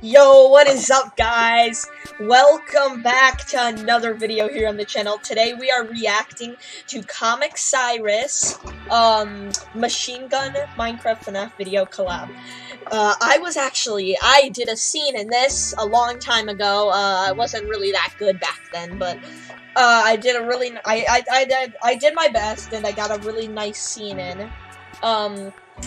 Yo, what is up, guys? Welcome back to another video here on the channel. Today we are reacting to Comic Cyrus Machine Gun Minecraft FNAF video collab. I did a scene in this a long time ago. I wasn't really that good back then, but I did my best, and I got a really nice scene in.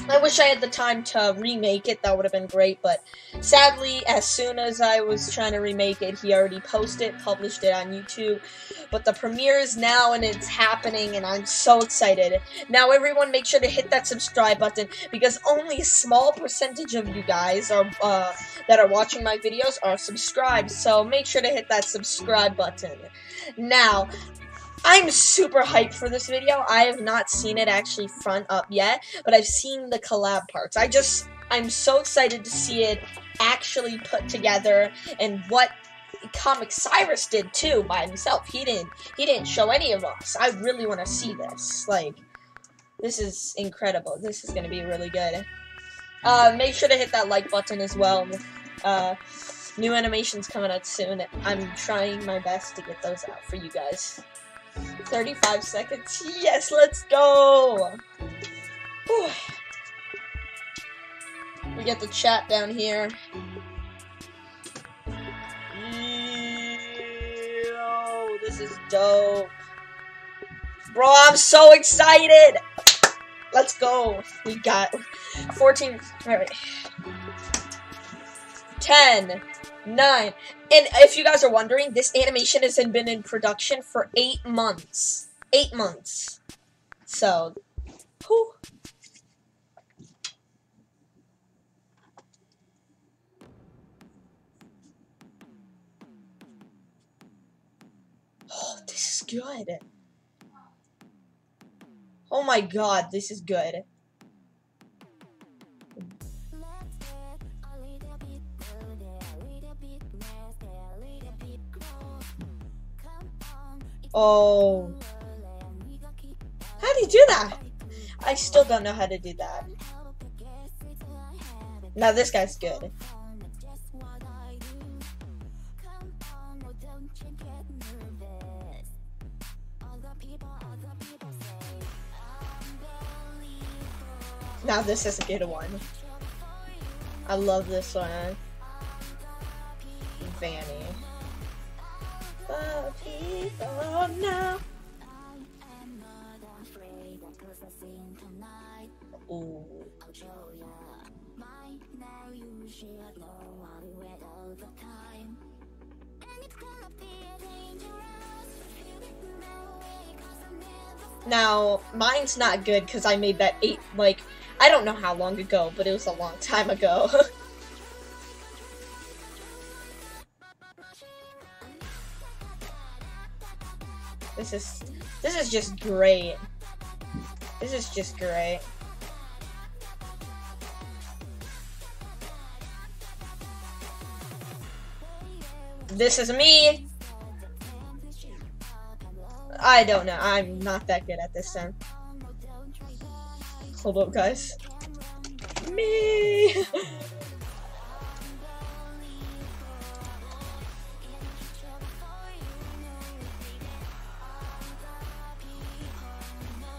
I wish I had the time to remake it. That would have been great, but sadly, as soon as I was trying to remake it, he already published it on YouTube. But the premiere is now, and it's happening, and I'm so excited. Now, everyone, make sure to hit that subscribe button, because only a small percentage of you guys are that are watching my videos are subscribed. So make sure to hit that subscribe button. Now, I'm super hyped for this video. I have not seen it actually front up yet, but I've seen the collab parts. I'm so excited to see it actually put together, and what Comic Cyrus did too by himself. He didn't show any of us. I really want to see this. Like, this is incredible. This is gonna be really good. Make sure to hit that like button as well. New animations coming out soon. I'm trying my best to get those out for you guys. 35 seconds. Yes, let's go. Whew. We get the chat down here. Yo, this is dope. Bro, I'm so excited. Let's go. We got 14. All right. 10. 9. And if you guys are wondering, this animation has been in production for 8 months. 8 months. So, whew. Oh, this is good. Oh my god, this is good. Oh. How do you do that? I still don't know how to do that. Now this guy's good. Now this is a good one. I love this one. Vanny. People now. Ooh. Now, mine's not good because I made that I don't know how long ago, but it was a long time ago. This is just great. This is just great. This is me. I don't know. I'm not that good at this time. Hold up, guys. Me.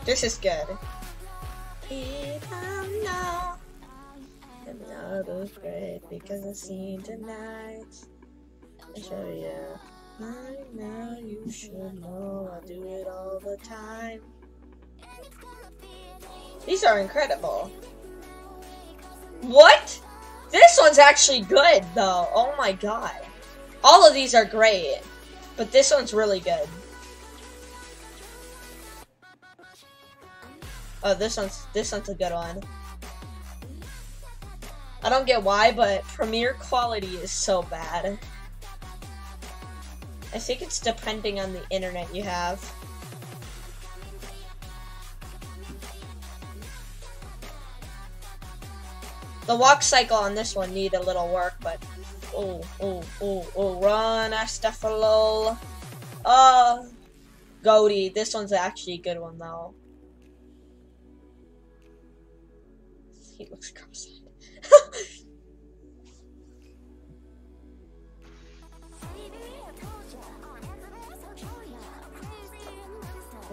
This is good. People know I'm not afraid because I've seen tonight. I show you. Right now you should know I do it all the time. These are incredible. What? This one's actually good though. Oh my god. All of these are great, but this one's really good. Oh, this one's a good one. I don't get why, but Premiere quality is so bad. I think it's depending on the internet you have. The walk cycle on this one need a little work, but run, Astafalol. Goaty. This one's actually a good one though. He looks cross-eyed.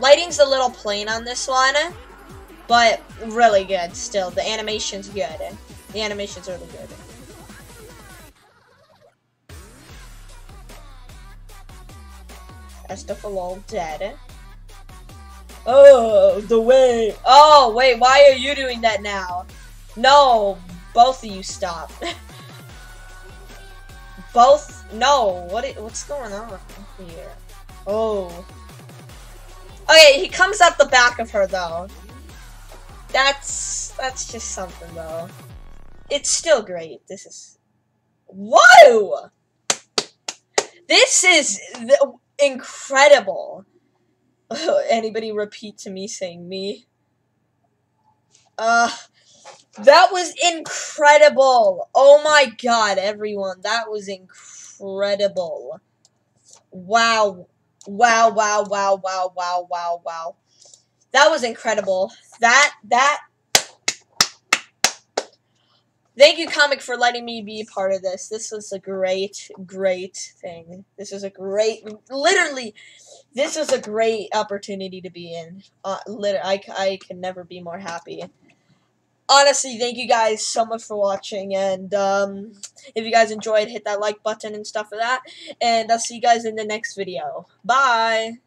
Lighting's a little plain on this one, but really good still. The animation's good. The animation's really good. Estafalol dead. Oh, the way. Oh, wait, why are you doing that now? No, both of you stop. Both, no, what's going on here? Oh. Okay, he comes up the back of her, though. That's just something, though. It's still great. This is... Whoa! This is incredible. Anybody repeat to me saying me? That was incredible. Oh my god, everyone. That was incredible. Wow. Wow, wow, wow, wow, wow, wow, wow. That was incredible. Thank you, Comic, for letting me be a part of this. This was a great, great thing. This is a great, literally, this was a great opportunity to be in. I can never be more happy. Honestly, thank you guys so much for watching, and if you guys enjoyed, hit that like button and stuff for that, and I'll see you guys in the next video. Bye!